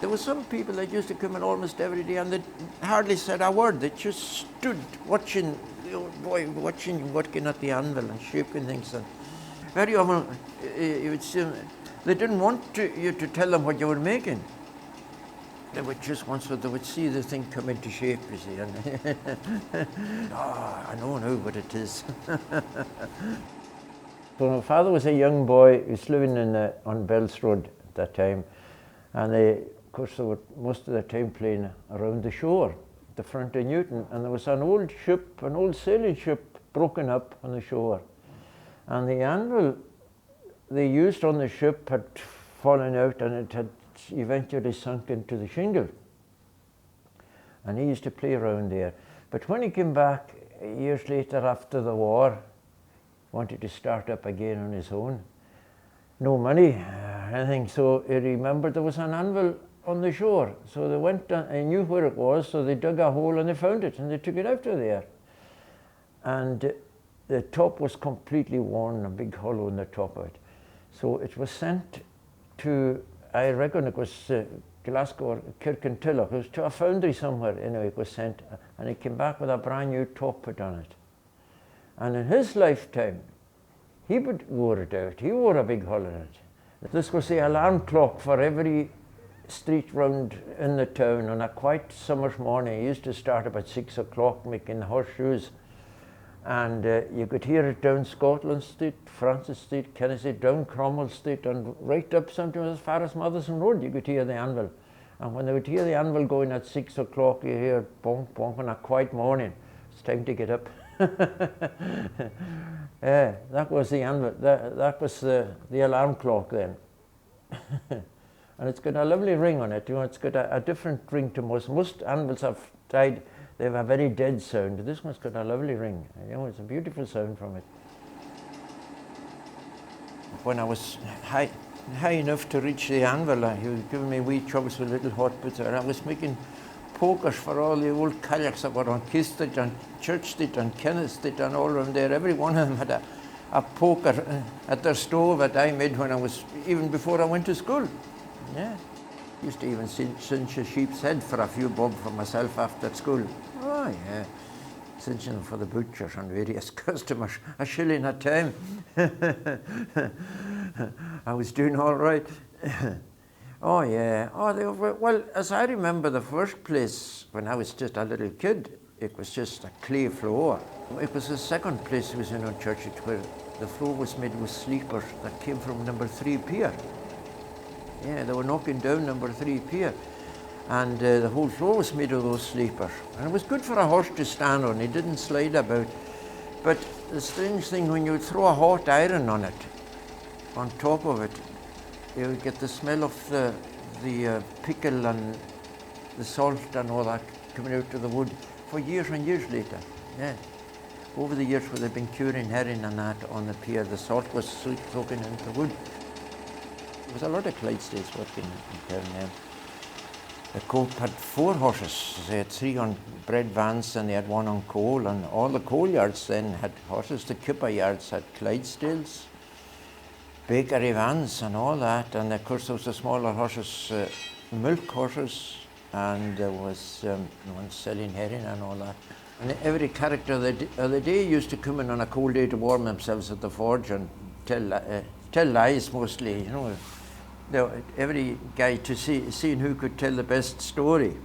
there were some people that used to come in almost every day and they hardly said a word. They just stood watching the old boy, watching him working at the anvil and shaping things. And very often, you would see, they didn't want you to tell them what you were making. They would just once they would see the thing come into shape, you see, and I know now what it is. So my father was a young boy. He was living on Bells Road at that time, and of course they were most of the time playing around the shore, the front of Newton, and there was an old ship, an old sailing ship, broken up on the shore, and the anvil they used on the ship had fallen out, and it had eventually sunk into the shingle, and he used to play around there. But when he came back years later after the war, wanted to start up again on his own. No money, anything, so he remembered there was an anvil on the shore. So they went down, they knew where it was, so they dug a hole and they found it and they took it out of there. And the top was completely worn, a big hollow in the top of it. So it was sent to, I reckon it was Glasgow or Kirkintilloch, it was to a foundry somewhere, anyway, it was sent, and it came back with a brand new top put on it. And in his lifetime, he wore it out. He wore a big hole in it. This was the alarm clock for every street round in the town. On a quiet summer's morning, he used to start about 6 o'clock making horseshoes. And you could hear it down Scotland Street, Francis Street, Kennedy Street, down Cromwell Street, and right up sometimes as far as Motherson Road, you could hear the anvil. And when they would hear the anvil going at 6 o'clock, you hear bonk, bonk on a quiet morning. It's time to get up. Yeah, that was the anvil. That was the alarm clock then. And it's got a lovely ring on it. You know, it's got a different ring to most. Most anvils have died. They have a very dead sound. This one's got a lovely ring. You know, it's a beautiful sound from it. When I was high enough to reach the anvil, he was giving me wee troubles with little hot butter. I was making pokers for all the old kayaks that were on Keith Street and Church Street and Kenneth Street and all around there. Every one of them had a poker at their stove that I made when I was, even before I went to school. Yeah. Used to even cinch a sheep's head for a few bob for myself after school. Oh yeah. Cinching them for the butchers and various customers, a shilling a time. I was doing all right. Oh yeah, well, as I remember the first place when I was just a little kid, it was just a clay floor. It was the second place I was in on Church Street where the floor was made with sleepers that came from number 3 pier. Yeah, they were knocking down number 3 pier. And the whole floor was made of those sleepers. And it was good for a horse to stand on, it didn't slide about. But the strange thing, when you would throw a hot iron on it, on top of it, you would get the smell of the pickle and the salt and all that coming out of the wood for years and years later. Yeah. Over the years where they've been curing herring and that on the pier, the salt was soaking into the wood. There was a lot of Clydesdales working in town then. The Co-op had 4 horses. They had 3 on bread vans and they had 1 on coal, and all the coal yards then had horses. The Kipper yards had Clydesdales, bakery vans and all that, and of course there was the smaller horses, milk horses, and there was one selling herring and all that. And every character of the day used to come in on a cold day to warm themselves at the forge and tell lies mostly, you know. Every guy to seeing who could tell the best story.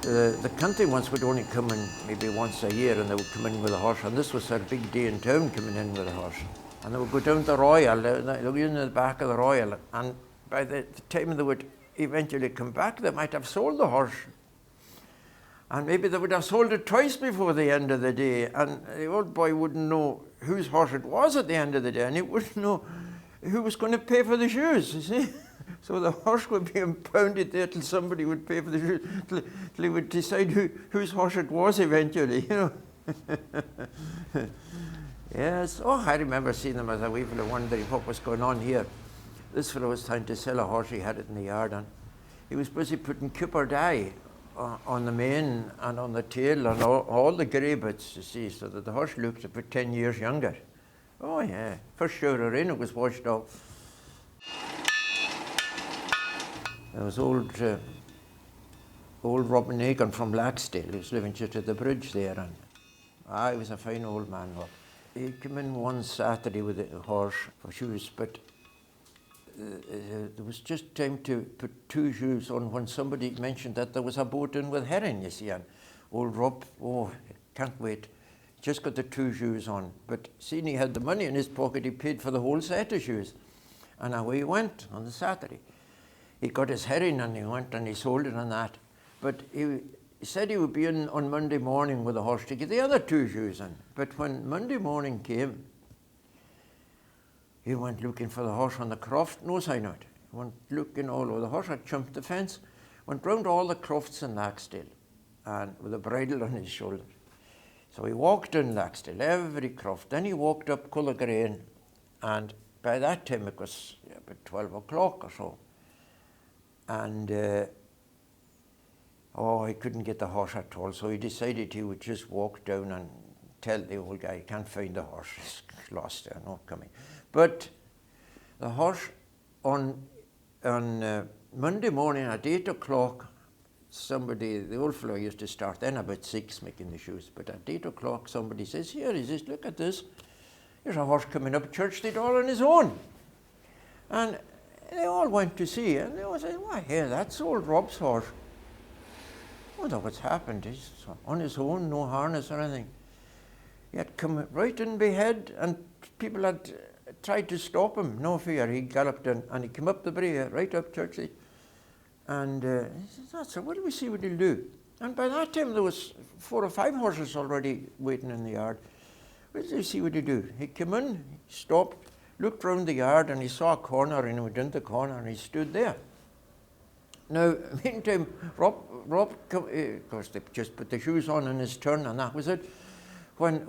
The country ones would only come in maybe once a year, and they would come in with a horse, and this was their big day in town, coming in with a horse. And they would go down the Royal, they would in the back of the Royal, and by the time they would eventually come back, they might have sold the horse. And maybe they would have sold it twice before the end of the day, and the old boy wouldn't know whose horse it was at the end of the day, and he wouldn't know who was going to pay for the shoes, you see. So the horse would be impounded there till somebody would pay for the shoes, till he would decide whose horse it was eventually, you know. Yes, oh, I remember seeing them as a wee fellow wondering what was going on here. This fellow was trying to sell a horse, he had it in the yard, and he was busy putting copper dye on the mane and on the tail and all the grey bits, you see, so that the horse looked about 10 years younger. Oh yeah, first shower of rain it was washed off. There was old Robin Aiken from Laxdale. He was living just at the bridge there, and he was a fine old man. He came in one Saturday with a horse for shoes, but there was just time to put 2 shoes on when somebody mentioned that there was a boat in with herring, you see, and old Rob, can't wait, just got the 2 shoes on. But seeing he had the money in his pocket, he paid for the whole set of shoes. And away he went on the Saturday. He got his herring and he went and he sold it on that. But he said he would be in on Monday morning with the horse to get the other 2 shoes in. But when Monday morning came, he went looking for the horse on the croft, no sign of it. He went looking all over. The horse had jumped the fence, went round all the crofts in Laxdale, and with a bridle on his shoulder. So he walked in Laxdale, every croft. Then he walked up Cullagrain, and by that time it was about 12 o'clock or so. And he couldn't get the horse at all, so he decided he would just walk down and tell the old guy, he can't find the horse, he's lost there, not coming. But the horse on Monday morning at 8 o'clock, somebody, the old fellow used to start then about 6 making the shoes, but at 8 o'clock somebody says, here he says, look at this, there's a horse coming up Church Street all on his own. And they all went to see, and they all said, why, here, that's old Rob's horse. I wonder what's happened. He's on his own, no harness or anything. He had come right in behind, and people had tried to stop him. No fear, he galloped in, and he came up the brae, right up Church Street. And he said, that's it, what do we see what he'll do? And by that time, there was 4 or 5 horses already waiting in the yard. Well, do you see what he'll do? He came in, he stopped, looked round the yard, and he saw a corner, and he went into the corner, and he stood there. Now, meantime, Rob, of course, they just put the shoes on in his turn, and that was it. When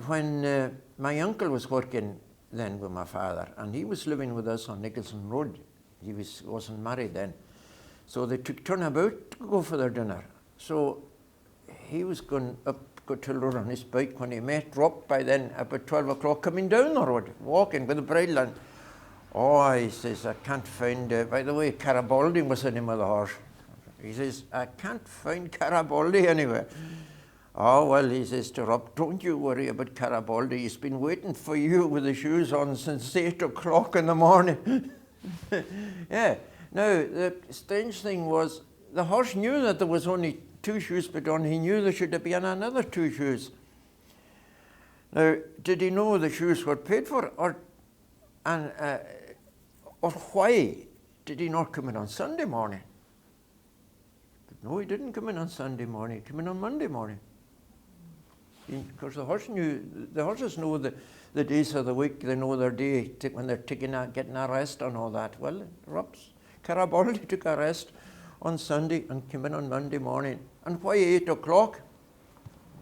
my uncle was working then with my father, and he was living with us on Nicholson Road. He wasn't married then. So they took turnabout to go for their dinner. So he was going up Till Road on his bike when he met Rob by then about 12 o'clock coming down the road, walking with a bridle. And he says, I can't find, by the way, Carabaldi was the name of the horse. He says, I can't find Carabaldi anywhere. Oh, well, he says to Rob, don't you worry about Carabaldi. He's been waiting for you with the shoes on since 8 o'clock in the morning. Yeah. Now, the strange thing was, the horse knew that there was only 2 shoes put on. He knew there should have been another 2 shoes. Now, did he know the shoes were paid for, or why did he not come in on Sunday morning? But no, he didn't come in on Sunday morning. He came in on Monday morning. Because the horses know the days of the week. They know their day when they're getting a rest and all that. Well, Carabaldi took a rest on Sunday and came in on Monday morning. And why 8 o'clock?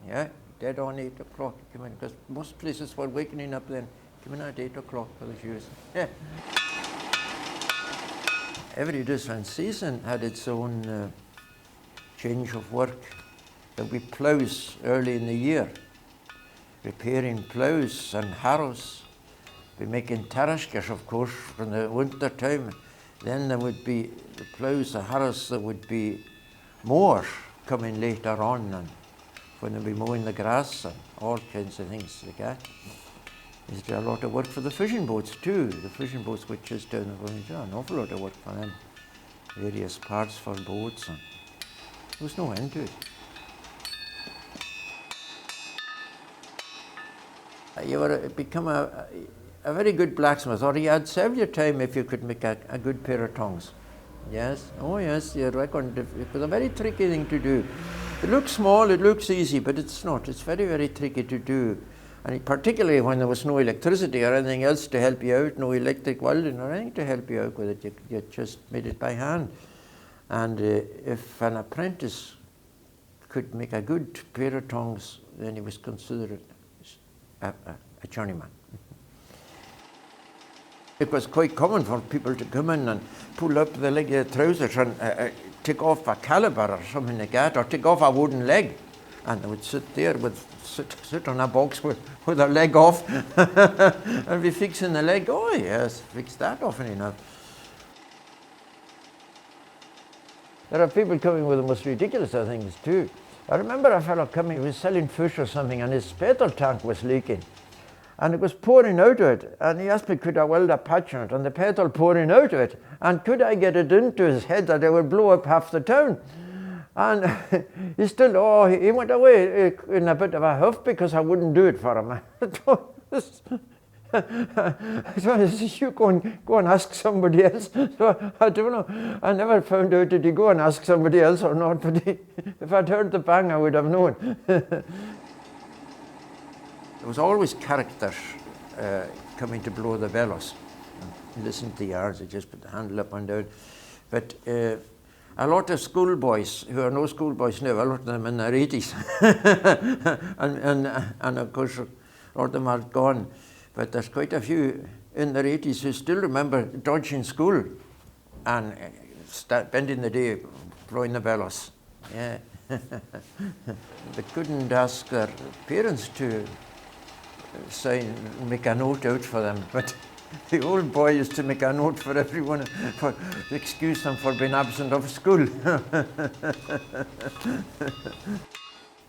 Yeah, dead on 8 o'clock he came in, because most places were wakening up then. Came in at 8 o'clock for the shoes. Yeah. Every different season had its own change of work. There'll be ploughs early in the year, repairing ploughs and harrows. Be making tarashkers, of course, from the winter time. Then there would be the ploughs, the harrows, there would be mowers coming later on, and when they'll be mowing the grass and all kinds of things like that. There's a lot of work for the fishing boats too. The fishing boats which is down the road, an awful lot of work for them. Various parts for boats, and there was no end to it. You were become a very good blacksmith, or you had saved your time if you could make a good pair of tongs. Yes, oh yes, you reckoned it was a very tricky thing to do. It looks small, it looks easy, but it's not. It's very, very tricky to do. And particularly when there was no electricity or anything else to help you out, no electric welding or anything to help you out with it, you just made it by hand. And if an apprentice could make a good pair of tongs, then he was considered a journeyman. It was quite common for people to come in and pull up the leg of the trousers and take off a caliber or something like that, or take off a wooden leg. And they would sit there sit on a box with their leg off and be fixing the leg. Oh yes, fix that often enough. There are people coming with the most ridiculous of things too. I remember a fellow coming, he was selling fish or something, and his petrol tank was leaking. And it was pouring out of it. And he asked me, could I weld a patch on it? And the petrol pouring out of it. And could I get it into his head that it would blow up half the town? And he still, he went away in a bit of a huff because I wouldn't do it for him. So I said, you go and ask somebody else. So I don't know. I never found out did he go and ask somebody else or not. But if I'd heard the bang, I would have known. There was always characters coming to blow the bellows. Listen to the yards, they just put the handle up and down. But a lot of schoolboys, who are no schoolboys now, a lot of them in their 80s. and of course, a lot of them are gone. But there's quite a few in their 80s who still remember dodging school and spending the day blowing the bellows. Yeah. They couldn't ask their parents to make a note out for them, but the old boy used to make a note for everyone to excuse them for being absent of school.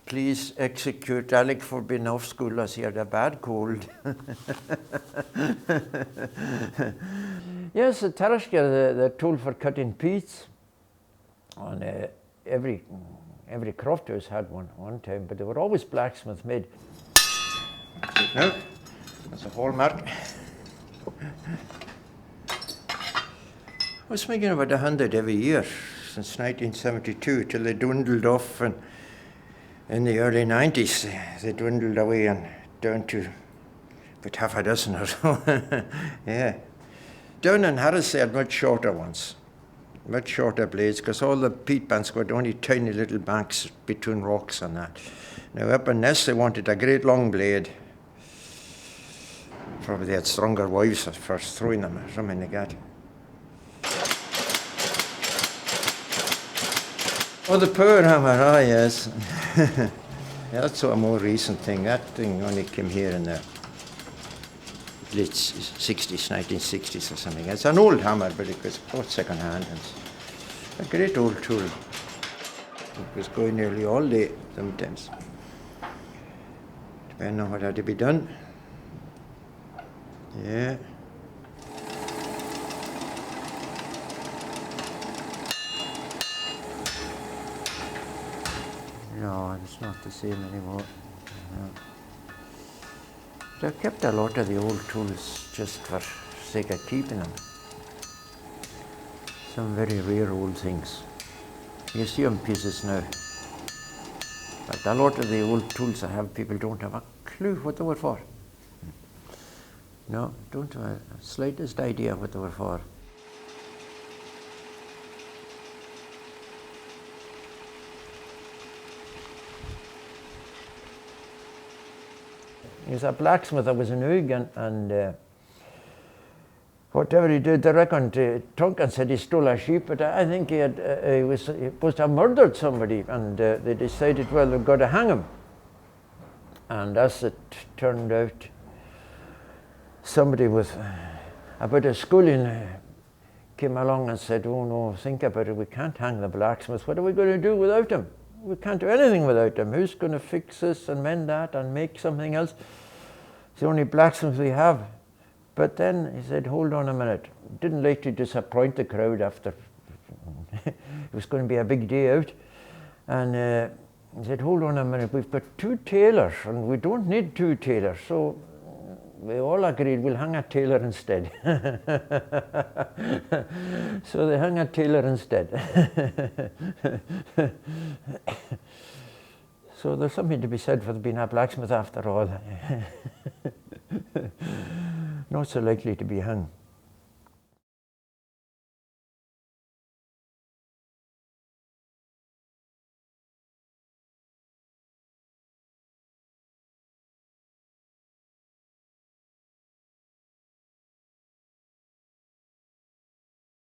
Please execute Alec for being off school as he had a bad cold. Yes, the Tarashka, the tool for cutting peats. And every croft house had one time, but they were always blacksmith made. No, that's a hallmark. I was making about 100 every year since 1972 till they dwindled off, and in the early 90s they dwindled away and down to about half a dozen or so. Yeah. Down in Harris they had much shorter ones, much shorter blades, because all the peat banks were only tiny little banks between rocks and that. Now up in Ness they wanted a great long blade. Probably they had stronger wives at first throwing them or something like that. Oh, the power hammer, yes. Yeah, that's a more recent thing. That thing only came here in the late 60s, 1960s or something. It's an old hammer, but it was bought second hand. It's a great old tool. It was going nearly all day sometimes, depending on what had to be done. Yeah. No, it's not the same anymore. No. They've kept a lot of the old tools just for sake of keeping them. Some very rare old things. Museum pieces now. But a lot of the old tools I have, people don't have a clue what they were for. No, don't have a slightest idea what they were for. He was a blacksmith that was in Uig, and whatever he did, they reckoned Tonkin said he stole a sheep, but I think he was supposed to have murdered somebody, and they decided, well, they've got to hang him. And as it turned out, somebody with a bit of schooling came along and said, oh no, think about it, we can't hang the blacksmith. What are we going to do without him? We can't do anything without him. Who's going to fix this and mend that and make something else? It's the only blacksmith we have. But then he said, hold on a minute. Didn't like to disappoint the crowd after it was going to be a big day out. And he said, hold on a minute, we've got 2 tailors and we don't need 2 tailors. So we all agreed we'll hang a tailor instead. So they hung a tailor instead. So there's something to be said for being a blacksmith after all. Not so likely to be hung.